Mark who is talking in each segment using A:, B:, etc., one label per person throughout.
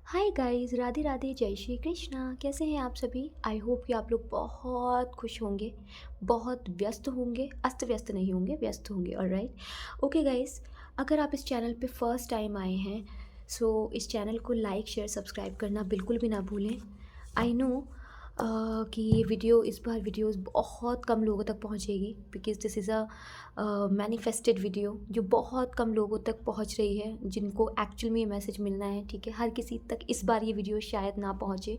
A: Hi guys, Radhe Radhe, जय श्री कृष्णा। कैसे हैं आप सभी? आई होप कि आप लोग बहुत खुश होंगे, बहुत व्यस्त होंगे, अस्त व्यस्त नहीं होंगे, व्यस्त होंगे। ऑलराइट। ओके गाइस, अगर आप इस चैनल पे फर्स्ट टाइम आए हैं, सो इस चैनल को लाइक शेयर सब्सक्राइब करना बिल्कुल भी ना भूलें। आई नो कि ये वीडियो इस बार वीडियोस बहुत कम लोगों तक पहुंचेगी, because this is a manifested video जो बहुत कम लोगों तक पहुंच रही है, जिनको एक्चुअल में ये मैसेज मिलना है। ठीक है, हर किसी तक इस बार ये वीडियो शायद ना पहुंचे।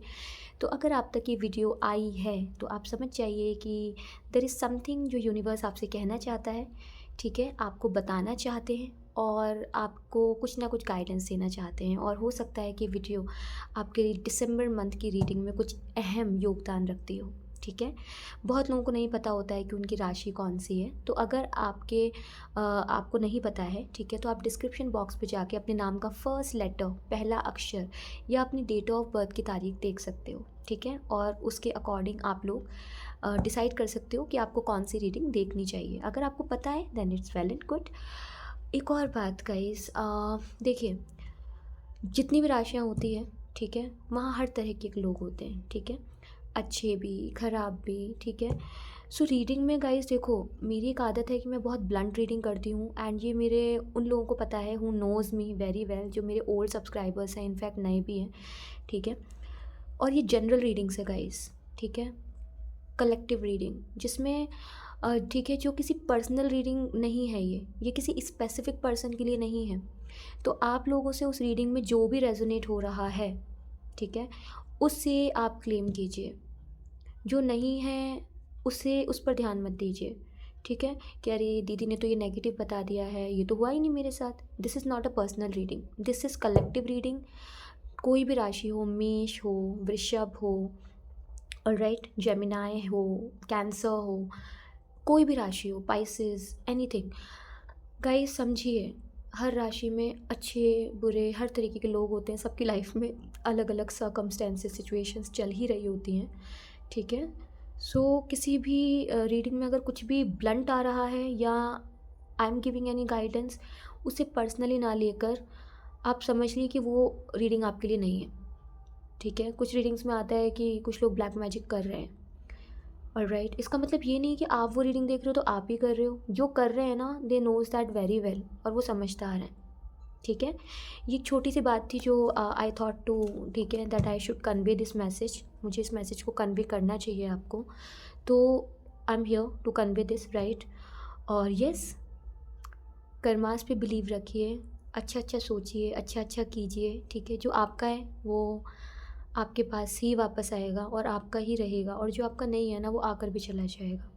A: तो अगर आप तक ये वीडियो आई है तो आप समझ जाइए कि देयर इज़ समथिंग जो यूनिवर्स आपसे कहना चाहता है। ठीक है, आपको बताना चाहते हैं और आपको कुछ ना कुछ गाइडेंस देना चाहते हैं, और हो सकता है कि वीडियो आपके लिए दिसंबर मंथ की रीडिंग में कुछ अहम योगदान रखती हो। ठीक है, बहुत लोगों को नहीं पता होता है कि उनकी राशि कौन सी है। तो अगर आपको नहीं पता है, ठीक है, तो आप डिस्क्रिप्शन बॉक्स पे जाके अपने नाम का फर्स्ट लेटर, पहला अक्षर, या अपनी डेट ऑफ बर्थ की तारीख देख सकते हो। ठीक है, और उसके अकॉर्डिंग आप लोग डिसाइड कर सकते हो कि आपको कौन सी रीडिंग देखनी चाहिए। अगर आपको पता है then it's well and good. एक और बात गाइस, देखिए, जितनी भी राशियाँ होती हैं, ठीक है, वहाँ हर तरह के लोग होते हैं। ठीक है, अच्छे भी, ख़राब भी। ठीक है, सो रीडिंग में गाइस देखो, मेरी एक आदत है कि मैं बहुत ब्लंट रीडिंग करती हूँ, एंड ये मेरे उन लोगों को पता है who knows me very well, जो मेरे ओल्ड सब्सक्राइबर्स हैं, इनफैक्ट नए भी हैं। ठीक है, और ये जनरल रीडिंग्स है गाइस। ठीक है, कलेक्टिव रीडिंग जिसमें ठीक है, जो किसी पर्सनल रीडिंग नहीं है, ये किसी स्पेसिफिक पर्सन के लिए नहीं है। तो आप लोगों से उस रीडिंग में जो भी रेजोनेट हो रहा है, ठीक है, उससे आप क्लेम कीजिए। जो नहीं है उसे उस पर ध्यान मत दीजिए। ठीक है, कि अरे दीदी ने तो ये नेगेटिव बता दिया है, ये तो हुआ ही नहीं मेरे साथ। This is not a personal reading, this is collective reading. कोई भी राशि हो, मेष हो, वृषभ हो, ऑलराइट, जेमिनाई हो, कैंसर हो, कोई भी राशि हो, पाइसेस, एनीथिंग। गाइस समझिए, हर राशि में अच्छे बुरे हर तरीके के लोग होते हैं। सबकी लाइफ में अलग अलग सर्कमस्टेंसेस, सिचुएशंस चल ही रही होती हैं। ठीक है, सो किसी भी रीडिंग में अगर कुछ भी ब्लंट आ रहा है, या I am giving any guidance, उसे पर्सनली ना लेकर आप समझ लीजिए कि वो रीडिंग आपके लिए नहीं है। ठीक है, कुछ रीडिंग्स में आता है कि कुछ लोग ब्लैक मैजिक कर रहे हैं। ऑलराइट, इसका मतलब ये नहीं कि आप वो रीडिंग देख रहे हो तो आप ही कर रहे हो। जो कर रहे हैं ना, they knows that very well, और वो समझदार हैं। ठीक है, ये एक छोटी सी बात थी जो आई थॉट टू, ठीक है, that I should convey this message. मुझे इस मैसेज को कन्वे करना चाहिए आपको, तो I am here to convey this, right. और यस, कर्मास पे बिलीव रखिए, अच्छा अच्छा सोचिए, अच्छा अच्छा कीजिए। ठीक है, जो आपका है वो आपके पास ही वापस आएगा और आपका ही रहेगा, और जो आपका नहीं है ना, वो आकर भी चला जाएगा।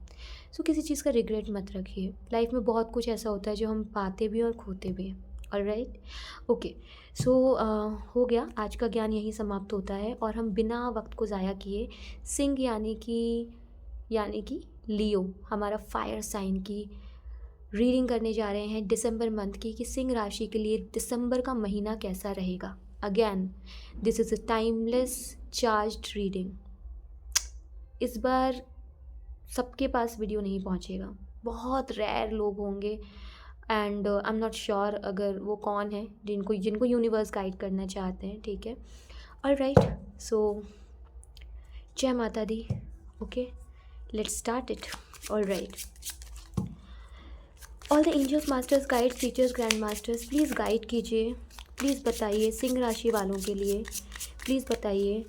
A: सो किसी चीज़ का रिग्रेट मत रखिए। लाइफ में बहुत कुछ ऐसा होता है जो हम पाते भी हैं और खोते भी हैं। Alright, okay. सो हो गया, आज का ज्ञान यहीं समाप्त होता है, और हम बिना वक्त को ज़ाया किए सिंह यानी कि लियो, हमारा फायर साइन की रीडिंग करने जा रहे हैं दिसंबर मंथ की, कि सिंह राशि के लिए दिसंबर का महीना कैसा रहेगा। Again, this is a timeless charged reading. इस बार सबके पास वीडियो नहीं पहुंचेगा, बहुत रेयर लोग होंगे, and I am not sure अगर वो कौन है जिनको जिनको यूनिवर्स गाइड करना चाहते हैं। ठीक है, ऑलराइट, सो जय माता दी। Okay, let's start it. Alright, all the angels, masters, guides, teachers, grand masters, please guide कीजिए। प्लीज़ बताइए सिंह राशि वालों के लिए, प्लीज़ बताइए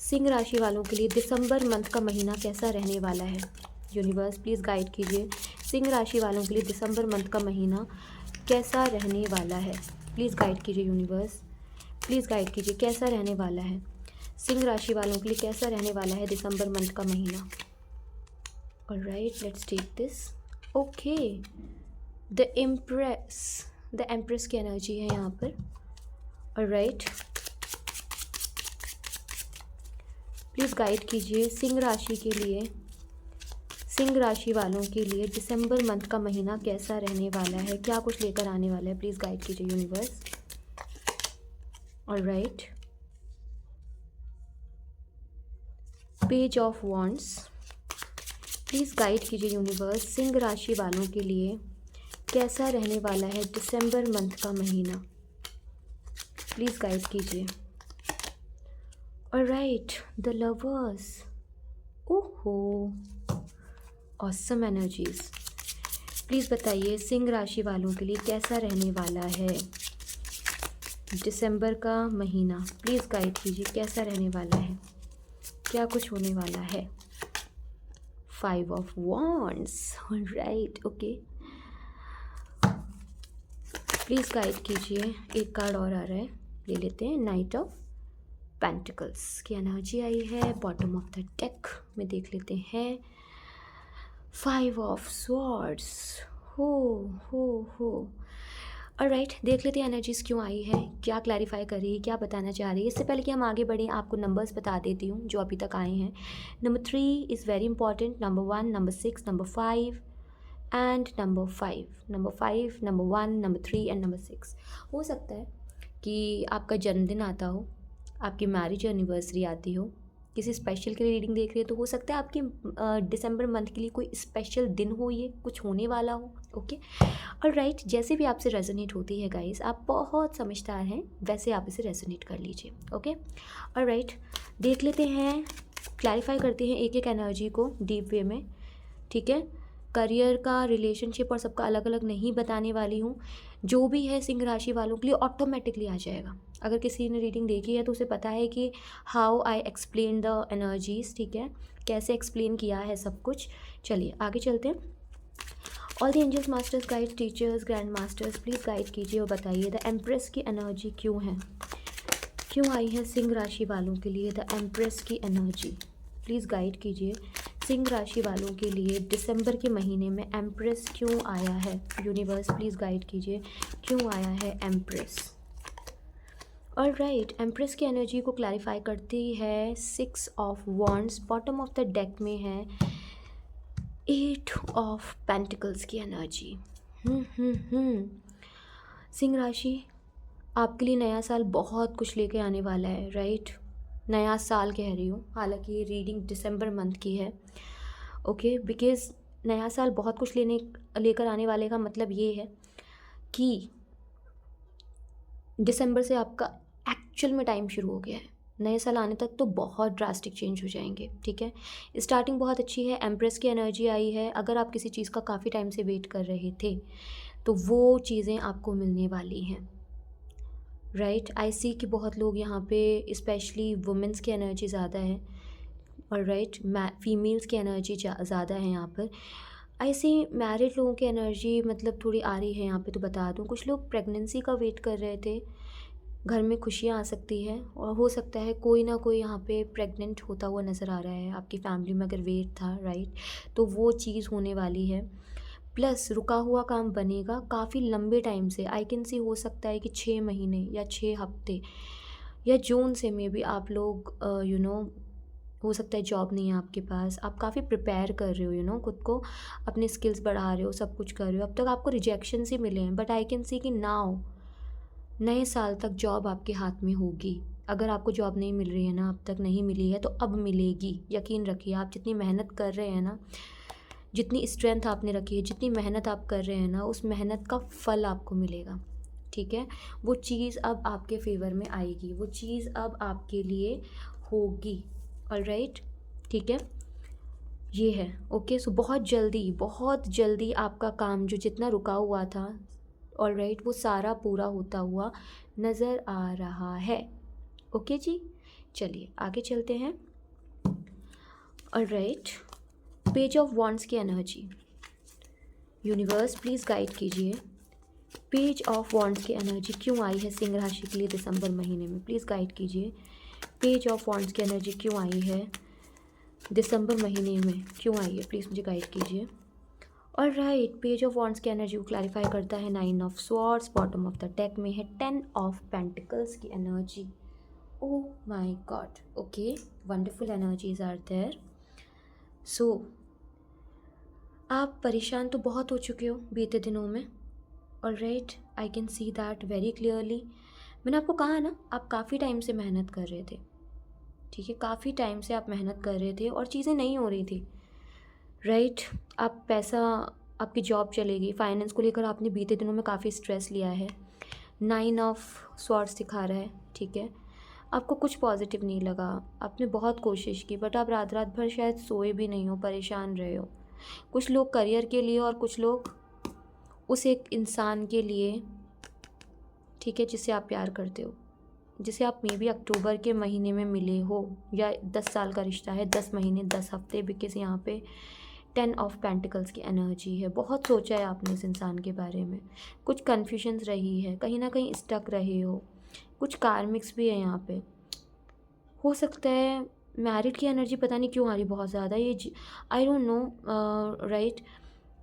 A: सिंह राशि वालों के लिए दिसंबर मंथ का महीना कैसा रहने वाला है। यूनिवर्स प्लीज़ गाइड कीजिए, सिंह राशि वालों के लिए दिसंबर मंथ का महीना कैसा रहने वाला है। प्लीज़ गाइड कीजिए यूनिवर्स, प्लीज़ गाइड कीजिए कैसा रहने वाला है सिंह राशि वालों के लिए, कैसा रहने वाला है दिसंबर मंथ का महीना। Alright, let's take this. Okay, the empress की एनर्जी है यहाँ पर। ऑलराइट, प्लीज़ गाइड कीजिए सिंह राशि के लिए, सिंह राशि वालों के लिए दिसंबर मंथ का महीना कैसा रहने वाला है, क्या कुछ लेकर आने वाला है। प्लीज़ गाइड कीजिए universe. Alright, page of wands, please guide कीजिए यूनिवर्स सिंह राशि वालों के लिए कैसा रहने वाला है दिसंबर मंथ का महीना। प्लीज़ गाइड कीजिए। Alright, the lovers. ओहो, ऑसम एनर्जीज। प्लीज़ बताइए सिंह राशि वालों के लिए कैसा रहने वाला है दिसंबर का महीना। प्लीज़ गाइड कीजिए कैसा रहने वाला है, क्या कुछ होने वाला है। 5 of Wands, right, okay. Please guide कीजिए। एक कार्ड और आ रहा है, ले लेते हैं। नाइट ऑफ पेंटिकल्स की एनर्जी आई है। बॉटम ऑफ द डेक में देख लेते हैं। 5 of Swords। हो हो ऑलराइट, देख लेते हैं एनर्जीज क्यों आई है, क्या क्लैरिफाई कर रही है, क्या बताना चाह रही है। इससे पहले कि हम आगे बढ़ें, आपको नंबर्स बता देती हूँ जो अभी तक आए हैं। Number 3 is very important, number 1, number 6, number 5 and number 5। Number 5, number 1, number 3 and number 6। हो सकता है कि आपका जन्मदिन आता हो, आपकी मैरिज एनिवर्सरी आती हो, किसी स्पेशल के लिए रीडिंग देख रहे हो तो हो सकता है आपके दिसंबर मंथ के लिए कोई स्पेशल दिन हो, ये कुछ होने वाला हो। ओके ऑलराइट, जैसे भी आपसे रेजोनेट होती है गाइस, आप बहुत समझदार हैं, वैसे आप इसे रेजोनेट कर लीजिए। ओके ऑलराइट, देख लेते हैं, क्लैरिफाई करते हैं एक एक एनर्जी को डीप वे में। ठीक है, करियर का, रिलेशनशिप और सबका अलग अलग नहीं बताने वाली हूँ। जो भी है सिंह राशि वालों के लिए ऑटोमेटिकली आ जाएगा। अगर किसी ने रीडिंग देखी है तो उसे पता है कि how I explain the energies. ठीक है, कैसे एक्सप्लेन किया है सब कुछ। चलिए आगे चलते हैं। All the angels, masters, guide, teachers, grand masters, please guide कीजिए और बताइए द एम्प्रेस की एनर्जी क्यों है, क्यों आई है सिंह राशि वालों के लिए द एम्प्रेस की एनर्जी। प्लीज़ गाइड कीजिए सिंह राशि वालों के लिए दिसंबर के महीने में एम्प्रेस क्यों आया है। यूनिवर्स प्लीज़ गाइड कीजिए क्यों आया है एम्प्रेस। ऑलराइट, एम्प्रेस की एनर्जी को क्लैरिफाई करती है 6 of wands. Bottom of the deck में है 8 ऑफ पेंटिकल्स की एनर्जी। सिंह राशि, आपके लिए नया साल बहुत कुछ लेके आने वाला है। राइट, नया साल कह रही हूँ, हालांकि ये रीडिंग दिसंबर मंथ की है। ओके बिकॉज नया साल बहुत कुछ लेकर आने वाले का मतलब ये है कि दिसंबर से आपका एक्चुअल में टाइम शुरू हो गया है। नए साल आने तक तो बहुत ड्रास्टिक चेंज हो जाएंगे। ठीक है, स्टार्टिंग बहुत अच्छी है, एम्प्रेस की एनर्जी आई है। अगर आप किसी चीज़ का काफ़ी टाइम से वेट कर रहे थे तो वो चीज़ें आपको मिलने वाली हैं। राइट, आई सी कि बहुत लोग यहाँ पे स्पेशली वुमेंस की एनर्जी ज़्यादा है और राइट फीमेल्स की एनर्जी ज़्यादा है यहाँ पर। आई सी मैरिड लोगों की एनर्जी मतलब थोड़ी आ रही है यहाँ पे। तो बता दूँ, कुछ लोग प्रेगनेंसी का वेट कर रहे थे, घर में खुशियाँ आ सकती हैं और हो सकता है कोई ना कोई यहाँ पे प्रेग्नेंट होता हुआ नज़र आ रहा है आपकी फैमिली में। अगर वेट था राइट, तो वो चीज़ होने वाली है। प्लस रुका हुआ काम बनेगा काफ़ी लंबे टाइम से। आई कैन सी हो सकता है कि 6 महीने या 6 हफ्ते या जून से में भी आप लोग हो सकता है जॉब नहीं है आपके पास, आप काफ़ी प्रिपेयर कर रहे हो खुद को, अपने स्किल्स बढ़ा रहे हो, सब कुछ कर रहे हो। अब तक आपको रिजेक्शन ही मिले हैं, बट आई कैन सी कि नाउ नए साल तक जॉब आपके हाथ में होगी। अगर आपको जॉब नहीं मिल रही है ना, अब तक नहीं मिली है, तो अब मिलेगी। यकीन रखिए, आप जितनी मेहनत कर रहे हैं ना, जितनी स्ट्रेंथ आपने रखी है, जितनी मेहनत आप कर रहे हैं ना, उस मेहनत का फल आपको मिलेगा। ठीक है, वो चीज़ अब आपके फेवर में आएगी, वो चीज़ अब आपके लिए होगी। ऑलराइट, ठीक है, ये है। ओके सो बहुत जल्दी आपका काम जो जितना रुका हुआ था, ऑलराइट, वो सारा पूरा होता हुआ नज़र आ रहा है। ओके जी, चलिए आगे चलते हैं। ऑलराइट, पेज ऑफ वॉन्ड्स की एनर्जी। यूनिवर्स प्लीज़ गाइड कीजिए पेज ऑफ वॉन्ड्स की एनर्जी क्यों आई है सिंह राशि के लिए दिसंबर महीने में। प्लीज़ गाइड कीजिए पेज ऑफ वॉन्ड्स की एनर्जी क्यों आई है दिसंबर महीने में, क्यों आई है, प्लीज़ मुझे गाइड कीजिए। ऑलराइट, पेज ऑफ वॉन्ड्स की एनर्जी को क्लैरिफाई करता है 9 of swords. Bottom of the deck में है 10 ऑफ पेंटिकल्स की energy. Oh my god, okay, wonderful energies are there. So आप परेशान तो बहुत हो चुके हो बीते दिनों में। Alright, I can see that very clearly. मैंने आपको कहा ना, आप काफ़ी टाइम से मेहनत कर रहे थे। ठीक है, काफ़ी टाइम से आप मेहनत कर रहे थे और चीज़ें नहीं हो रही थी। राइट, आप पैसा, आपकी जॉब चलेगी, फाइनेंस को लेकर आपने बीते दिनों में काफ़ी स्ट्रेस लिया है। 9 ऑफ स्वॉर्ड्स दिखा रहा है। ठीक है, आपको कुछ पॉजिटिव नहीं लगा, आपने बहुत कोशिश की बट आप रात रात भर शायद सोए भी नहीं हो, परेशान रहे हो। कुछ लोग करियर के लिए और कुछ लोग उस एक इंसान के लिए, ठीक है, जिसे आप प्यार करते हो, जिसे आप मे बी अक्टूबर के महीने में मिले हो, या 10 साल का रिश्ता है, 10 महीने 10 हफ्ते, बिकॉज यहाँ पे 10 ऑफ पेंटिकल्स की एनर्जी है। बहुत सोचा है आपने इस इंसान के बारे में, कुछ कन्फ्यूजन्स रही है, कहीं ना कहीं स्टक रहे हो, कुछ कार्मिक्स भी है यहाँ पे। हो सकता है मैरिड की एनर्जी पता नहीं क्यों आ रही बहुत ज़्यादा, ये I don't know, right.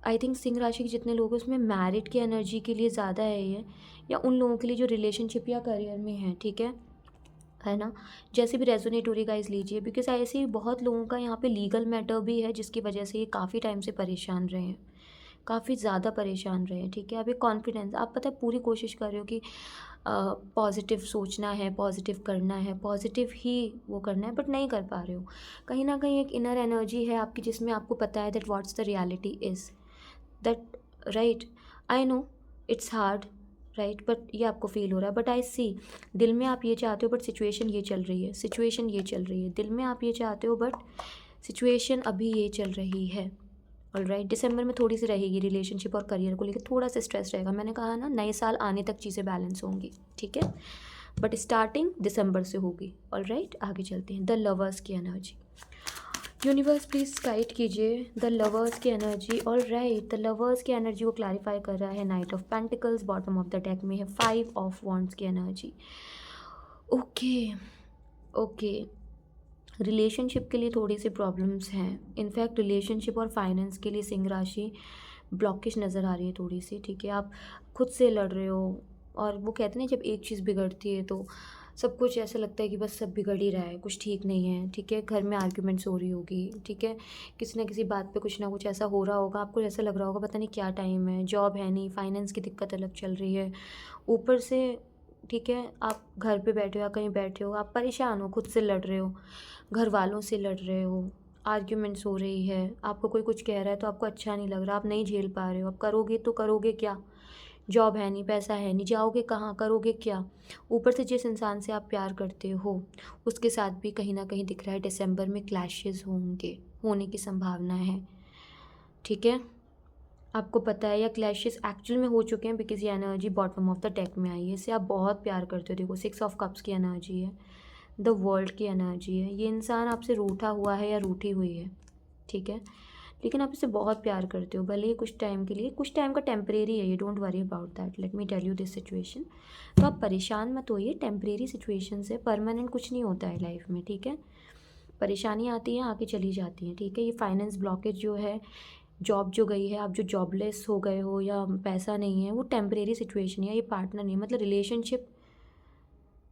A: I think Singh राशि के जितने लोग हैं उसमें मैरिड की एनर्जी के लिए ज़्यादा है ये, या उन लोगों के लिए जो रिलेशनशिप या करियर में है, ठीक है ना। जैसे भी रेजोनेट हो रही गाइस लीजिए, बिकॉज ऐसे ही बहुत लोगों का यहाँ पे लीगल मैटर भी है जिसकी वजह से ये काफ़ी टाइम से परेशान रहे हैं, काफ़ी ज़्यादा परेशान रहे हैं, ठीक है। अभी कॉन्फिडेंस, आप पता है पूरी कोशिश कर रहे हो कि पॉजिटिव सोचना है, पॉजिटिव करना है, पॉजिटिव ही वो करना है, बट नहीं कर पा रहे हो। कहीं ना कहीं एक इनर एनर्जी है आपकी जिसमें आपको पता है that what's the reality is that, right. I know it's hard, right, but ये आपको फील हो रहा है, बट आई सी दिल में आप ये चाहते हो बट सिचुएशन ये चल रही है, सिचुएशन ये चल रही है, दिल में आप ये चाहते हो बट सिचुएशन अभी ये चल रही है। ऑलराइट, दिसंबर में थोड़ी सी रहेगी रिलेशनशिप और करियर को लेकर, थोड़ा सा स्ट्रेस रहेगा, मैंने कहा ना नए साल आने तक चीज़ें बैलेंस होंगी, ठीक है, बट स्टार्टिंग दिसंबर से होगी। ऑलराइट, आगे चलते हैं। द लवर्स की एनर्जी, यूनिवर्स प्लीज़ गाइड कीजिए द लवर्स की एनर्जी। ऑलराइट, द लवर्स की एनर्जी को क्लैरिफाई कर रहा है night of pentacles, bottom of the deck में है 5 ऑफ वॉन्ड्स की एनर्जी। ओके, ओके, रिलेशनशिप के लिए थोड़ी सी प्रॉब्लम्स हैं, इनफैक्ट रिलेशनशिप और फाइनेंस के लिए सिंह राशि ब्लॉकेज नज़र आ रही है थोड़ी सी, ठीक है। आप खुद से लड़ रहे हो, और वो कहते हैं ना जब एक चीज़ बिगड़ती है तो सब कुछ ऐसा लगता है कि बस सब बिगड़ ही रहा है, कुछ ठीक नहीं है, ठीक है। घर में आर्ग्यूमेंट्स हो रही होगी, ठीक है, किसी ना किसी बात पे कुछ ना कुछ ऐसा हो रहा होगा, आपको ऐसा लग रहा होगा पता नहीं क्या टाइम है, जॉब है नहीं, फाइनेंस की दिक्कत अलग चल रही है, ऊपर से, ठीक है, आप घर पे बैठे हो या कहीं बैठे हो, आप परेशान हो, खुद से लड़ रहे हो, घर वालों से लड़ रहे हो, आर्ग्यूमेंट्स हो रही है, आपको कोई कुछ कह रहा है तो आपको अच्छा नहीं लग रहा, आप नहीं झेल पा रहे हो, आप करोगे तो करोगे क्या, जॉब है नहीं, पैसा है नहीं, जाओगे कहाँ, करोगे क्या। ऊपर से जिस इंसान से आप प्यार करते हो उसके साथ भी कहीं ना कहीं दिख रहा है दिसंबर में क्लैशेस होंगे, होने की संभावना है, ठीक है। आपको पता है या क्लैशेस एक्चुअल में हो चुके हैं, बिकॉज ये energy bottom of the deck में आई है, इससे आप बहुत प्यार करते हो। देखो 6 ऑफ कप्स की एनर्जी है, द वर्ल्ड की एनर्जी है, ये इंसान आपसे रूठा हुआ है या रूठी हुई है, ठीक है, लेकिन आप इसे बहुत प्यार करते हो, भले ही कुछ टाइम के लिए, कुछ टाइम का टेम्परेरी है, ये don't worry about that, let me tell you this situation. तो आप परेशान मत होइए, टेम्परेरी सिचुएशन से, परमानेंट कुछ नहीं होता है लाइफ में, ठीक है। परेशानी आती है, आके चली जाती है, ठीक है। ये फाइनेंस ब्लॉकेज जो है, जॉब जो गई है, आप जो जॉबलेस हो गए हो या पैसा नहीं है, वो टेम्परेरी सिचुएशन है, ये पार्टनर नहीं, मतलब रिलेशनशिप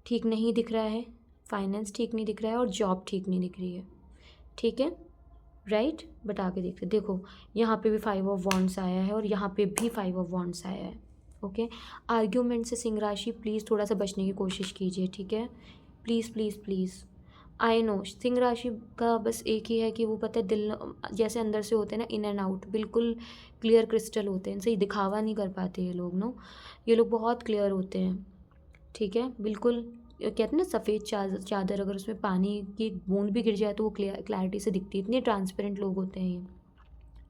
A: ठीक नहीं दिख रहा है, फाइनेंस ठीक नहीं दिख रहा है, और जॉब ठीक नहीं दिख रही है, ठीक है, राइट। बट आगे देखते, देखो यहाँ पे भी 5 ऑफ वॉन्ड्स आया है और यहाँ पे भी 5 ऑफ वॉन्ड्स आया है, ओके। आर्ग्यूमेंट से सिंह राशि प्लीज़ थोड़ा सा बचने की कोशिश कीजिए, ठीक है, please please please. I know Singh राशि का बस एक ही है कि वो पता है दिल जैसे अंदर से होते हैं ना, इन एंड आउट बिल्कुल क्लियर क्रिस्टल होते हैं, सही दिखावा नहीं कर पाते ये लोग, नो, ये लोग बहुत क्लियर होते हैं, ठीक है, बिल्कुल। कहते हैं ना सफ़ेद चादर अगर उसमें पानी की एक बूंद भी गिर जाए तो वो क्लैरिटी से दिखती है, इतने ट्रांसपेरेंट लोग होते हैं ये,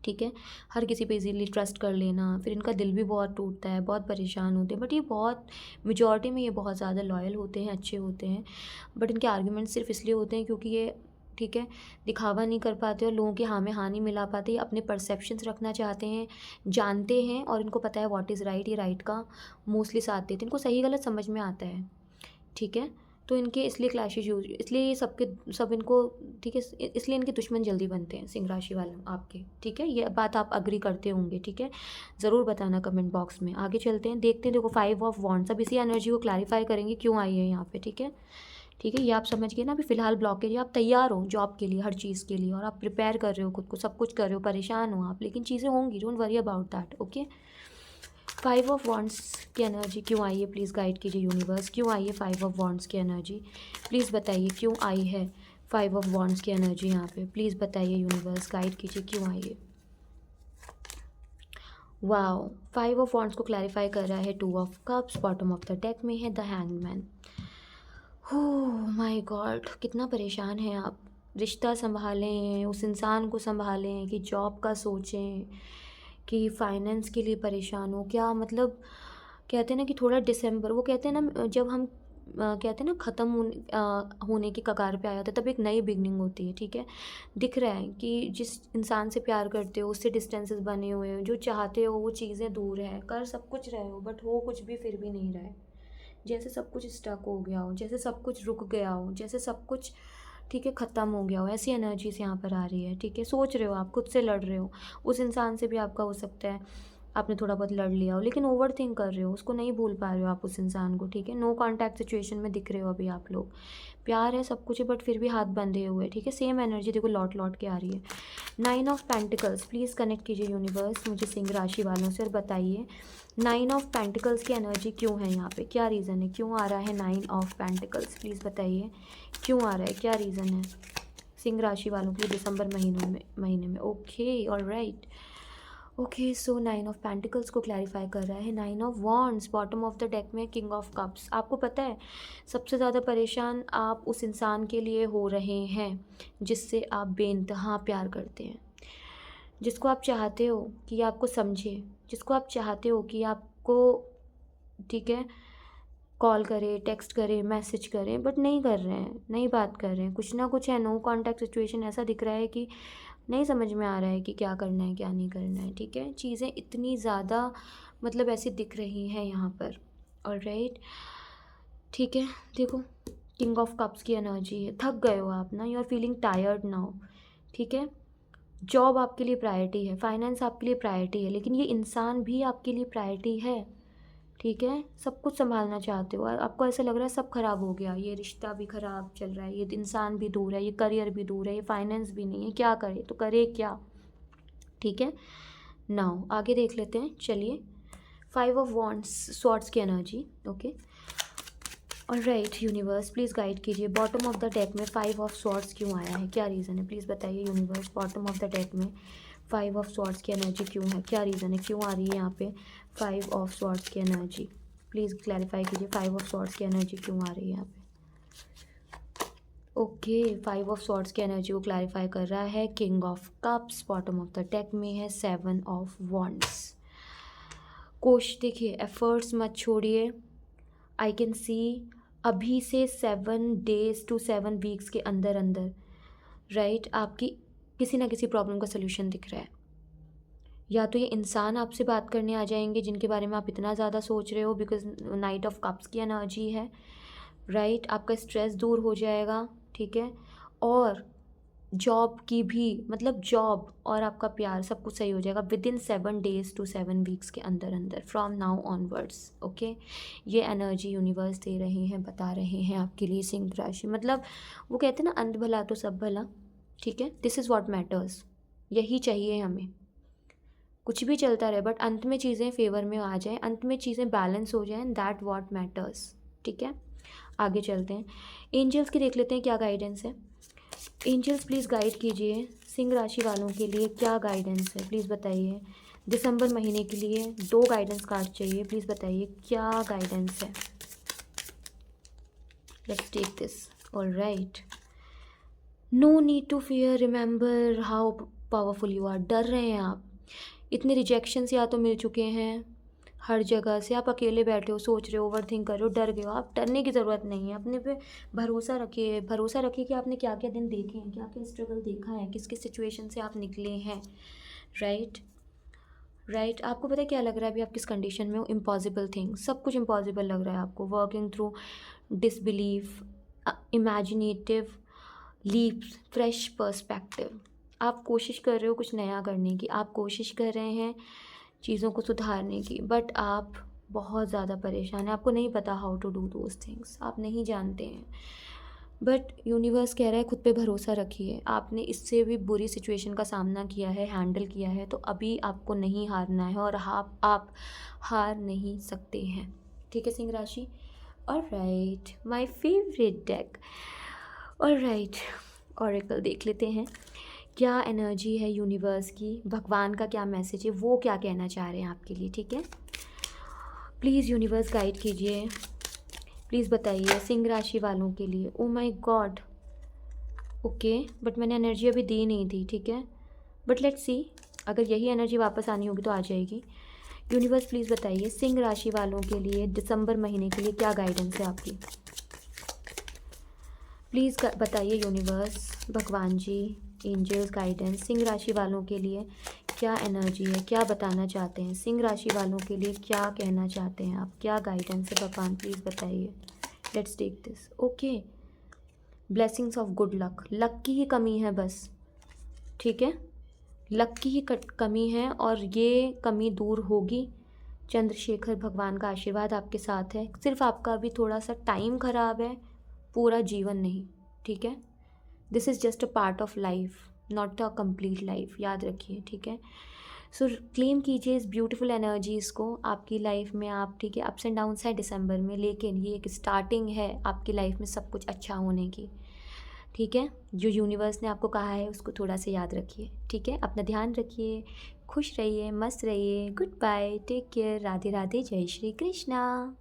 A: ठीक है। हर किसी पे इजीली ट्रस्ट कर लेना, फिर इनका दिल भी बहुत टूटता है, बहुत परेशान होते हैं, बट ये बहुत मेजॉरिटी में ये बहुत ज़्यादा लॉयल होते हैं, अच्छे होते हैं, बट इनके आर्ग्यूमेंट सिर्फ इसलिए होते हैं क्योंकि ये, ठीक है, दिखावा नहीं कर पाते और लोगों के हाँ में हाँ नहीं मिला पाते, ये अपने परसेप्शंस रखना चाहते हैं, जानते हैं, और इनको पता है व्हाट इज़ राइट, ये राइट का मोस्टली साथ देते हैं, इनको सही गलत समझ में आता है, ठीक है। तो इनके इसलिए क्लैशेज यूज, इसलिए ये सबके सब इनको, ठीक है, इसलिए इनके दुश्मन जल्दी बनते हैं सिंह राशि वाले आपके, ठीक है, ये बात आप अग्री करते होंगे, ठीक है, ज़रूर बताना कमेंट बॉक्स में। आगे चलते हैं, देखते हैं, देखो 5 ऑफ वॉन्ड्स, अब इसी एनर्जी को क्लैरिफाई करेंगे क्यों आई है यहाँ पे, ठीक है, ठीक है, ये आप समझ गए ना। अभी फिलहाल ब्लॉकेज है, आप तैयार हो जॉब के लिए, हर चीज़ के लिए, और आप प्रिपेयर कर रहे हो खुद को, सब कुछ कर रहे हो, परेशान हो आप, लेकिन चीज़ें होंगी, don't worry about that, okay. 5 of wands की एनर्जी क्यों आई है, प्लीज़ गाइड कीजिए यूनिवर्स, क्यों आई है 5 ऑफ वॉन्ड्स की एनर्जी, प्लीज़ बताइए क्यों आई है 5 ऑफ वॉन्ड्स की एनर्जी यहाँ पे, प्लीज़ बताइए यूनिवर्स, गाइड कीजिए क्यों आई है। वाओ, 5 ऑफ वॉन्ड्स को क्लैरिफाई कर रहा है 2 of cups, bottom of the deck में है द हैंगमैन। हो माय गॉड, कितना परेशान हैं आप। रिश्ता सँभालें, उस इंसान को सँभालें कि जॉब का सोचें, कि फाइनेंस के लिए परेशान हो। क्या मतलब, कहते हैं ना कि थोड़ा दिसंबर, वो कहते हैं ना जब हम कहते हैं ना ख़त्म होने की कगार पे आया होता है, तब एक नई बिगिनिंग होती है, ठीक है? दिख रहा है कि जिस इंसान से प्यार करते हो उससे डिस्टेंसेस बने हुए हैं, जो चाहते हो वो चीज़ें दूर हैं, कर सब कुछ रहे हो बट हो कुछ भी फिर भी नहीं रहा है। जैसे सब कुछ स्टक हो गया हो, जैसे सब कुछ रुक गया हो, जैसे सब कुछ, ठीक है, ख़त्म हो गया हो, ऐसी एनर्जीज़ यहाँ पर आ रही है, ठीक है? सोच रहे हो आप, खुद से लड़ रहे हो, उस इंसान से भी आपका हो सकता है आपने थोड़ा बहुत लड़ लिया हो, लेकिन ओवरथिंक कर रहे हो, उसको नहीं भूल पा रहे हो आप उस इंसान को, ठीक है? नो कॉन्टैक्ट सिचुएशन में दिख रहे हो अभी आप लोग। प्यार है, सब कुछ है, बट फिर भी हाथ बंधे हुए, ठीक है? सेम एनर्जी देखो लौट के आ रही है। 9 ऑफ पेंटिकल्स, प्लीज़ कनेक्ट कीजिए यूनिवर्स मुझे सिंह राशि वालों से और बताइए 9 ऑफ पेंटिकल्स की एनर्जी क्यों है यहाँ पे, क्या रीज़न है, क्यों आ रहा है 9 ऑफ पेंटिकल्स? प्लीज़ बताइए क्यों आ रहा है, क्या रीज़न है सिंह राशि वालों के लिए दिसंबर महीने में। Okay, alright. Okay, so 9 of pentacles को क्लैरिफाई कर रहा है 9 of wands, bottom of the deck में किंग ऑफ कप्स। आपको पता है सबसे ज़्यादा परेशान आप उस इंसान के लिए हो रहे हैं जिससे आप बेइंतहा प्यार करते हैं, जिसको आप चाहते हो कि आपको समझे, जिसको आप चाहते हो कि आपको, ठीक है, कॉल करें, टेक्स्ट करें, मैसेज करें, बट नहीं कर रहे हैं, नहीं बात कर रहे हैं, कुछ ना कुछ है, नो कॉन्टैक्ट सिचुएशन। ऐसा दिख रहा है कि नहीं समझ में आ रहा है कि क्या करना है क्या नहीं करना है, ठीक है? चीज़ें इतनी ज़्यादा मतलब ऐसी दिख रही हैं यहाँ पर, ऑलराइट, ठीक है? देखो किंग ऑफ कप्स की एनर्जी है, थक गए हो आप ना, you are feeling tired now, ठीक है? जॉब आपके लिए प्रायोरिटी है, फाइनेंस आपके लिए प्रायोरिटी है, लेकिन ये इंसान भी आपके लिए प्रायोरिटी है, ठीक है? सब कुछ सँभालना चाहते हो और आपको ऐसा लग रहा है सब ख़राब हो गया, ये रिश्ता भी ख़राब चल रहा है, ये इंसान भी दूर है, ये करियर भी दूर है, ये फाइनेंस भी नहीं है, क्या करे तो करे क्या, ठीक है? नाउ आगे देख लेते हैं, चलिए। 5 ऑफ वॉन्ड्स, स्वॉर्ड्स की energy, okay, alright universe please guide कीजिए बॉटम ऑफ द डेक में 5 ऑफ स्वॉर्ड्स क्यों आया है, क्या रीज़न है? प्लीज़ बताइए universe, bottom of the deck में 5 ऑफ स्वॉर्ड्स की एनर्जी क्यों है, क्या रीज़न है, क्यों आ रही है यहाँ पे 5 ऑफ स्वॉर्ड्स की एनर्जी? प्लीज़ क्लैरिफाई कीजिए 5 ऑफ स्वॉर्ड्स की एनर्जी क्यों आ रही है यहाँ पे। ओके, 5 ऑफ स्वॉर्ड्स की एनर्जी को क्लैरिफाई कर रहा है king of cups, bottom of the deck में है 7 ऑफ वॉन्ड्स। कोश देखिए, एफर्ट्स मत छोड़िए, आई कैन सी अभी से 7 डेज़ टू 7 वीक्स के अंदर अंदर, राइट, आपकी किसी ना किसी प्रॉब्लम का सोल्यूशन दिख रहा है। या तो ये इंसान आपसे बात करने आ जाएंगे जिनके बारे में आप इतना ज़्यादा सोच रहे हो, बिकॉज नाइट ऑफ कप्स की एनर्जी है, राइट, आपका स्ट्रेस दूर हो जाएगा, ठीक है? और जॉब की भी, मतलब जॉब और आपका प्यार सब कुछ सही हो जाएगा within 7 days to 7 weeks के अंदर अंदर, फ्रॉम नाउ ऑनवर्ड्स, ओके? ये एनर्जी यूनिवर्स दे रहे हैं, बता रहे हैं आपके लिए सिंह राशि। मतलब वो कहते हैं ना, अंत भला तो सब भला, ठीक है? दिस इज़ वॉट मैटर्स, यही चाहिए हमें। कुछ भी चलता रहे बट अंत में चीज़ें फेवर में आ जाएं, अंत में चीज़ें बैलेंस हो जाएं, दैट व्हाट मैटर्स, ठीक है? आगे चलते हैं, एंजल्स की देख लेते हैं क्या गाइडेंस है। एंजल्स प्लीज़ गाइड कीजिए सिंह राशि वालों के लिए, क्या गाइडेंस है प्लीज़ बताइए। दिसंबर महीने के लिए 2 गाइडेंस कार्ड चाहिए, प्लीज़ बताइए क्या गाइडेंस है। Let's take this, alright. No need to fear, remember how powerful you are. डर रहे हैं आप, इतने रिजेक्शंस या तो मिल चुके हैं हर जगह से, आप अकेले बैठे हो, सोच रहे हो, ओवर थिंक कर रहे हो, डर गए हो। आप डरने की ज़रूरत नहीं है, अपने पे भरोसा रखिए, भरोसा रखिए कि आपने क्या क्या दिन देखे हैं, क्या क्या स्ट्रगल देखा है, किस किस सिचुएशन से आप निकले हैं, राइट, राइट। आपको पता है क्या लग रहा है अभी आप किस कंडीशन में हो? इम्पॉसिबल थिंग, सब कुछ इम्पॉसिबल लग रहा है आपको, working through disbelief, imaginative leaps, fresh perspective. आप कोशिश कर रहे हो कुछ नया करने की, आप कोशिश कर रहे हैं चीज़ों को सुधारने की, बट आप बहुत ज़्यादा परेशान हैं, आपको नहीं पता how to do those things, आप नहीं जानते हैं। बट यूनिवर्स कह रहा है खुद पे भरोसा रखिए, आपने इससे भी बुरी सिचुएशन का सामना किया है, हैंडल किया है, तो अभी आपको नहीं हारना है और आप हार नहीं सकते हैं, ठीक है सिंह राशि? Alright, my favourite deck, alright, oracle देख लेते हैं क्या एनर्जी है यूनिवर्स की, भगवान का क्या मैसेज है, वो क्या कहना चाह रहे हैं आपके लिए, ठीक है? प्लीज़ यूनिवर्स गाइड कीजिए प्लीज़ बताइए सिंह राशि वालों के लिए। Oh my god, okay, but मैंने एनर्जी अभी दी नहीं थी, ठीक है, बट लेट्स सी, अगर यही एनर्जी वापस आनी होगी तो आ जाएगी। यूनिवर्स प्लीज़ बताइए सिंह राशि वालों के लिए दिसंबर महीने के लिए क्या गाइडेंस है आपकी। प्लीज़ बताइए यूनिवर्स, भगवान जी, एंजल्स गाइडेंस, सिंह राशि वालों के लिए क्या एनर्जी है, क्या बताना चाहते हैं, सिंह राशि वालों के लिए क्या कहना चाहते हैं आप, क्या गाइडेंस है भगवान, प्लीज़ बताइए। Let's take this. Okay, blessings of good luck, luck की ही कमी है बस, ठीक है, लक की ही कमी है और ये कमी दूर होगी। चंद्रशेखर भगवान का आशीर्वाद आपके साथ है, सिर्फ आपका अभी थोड़ा सा टाइम ख़राब है, पूरा जीवन नहीं, ठीक है। This is just a part of life, not a complete life, याद रखिए, ठीक है। सो क्लेम कीजिए इस ब्यूटीफुल एनर्जीज़ को आपकी लाइफ में आप, ठीक है। अप्स एंड डाउन्स है दिसंबर में, लेकिन ये एक स्टार्टिंग है आपकी लाइफ में सब कुछ अच्छा होने की, ठीक है। जो यूनिवर्स ने आपको कहा है उसको थोड़ा सा याद रखिए, ठीक है। अपना ध्यान रखिए, खुश रहिए, मस्त रहिए, good bye, take care, Radhe Radhe, जय श्री कृष्णा।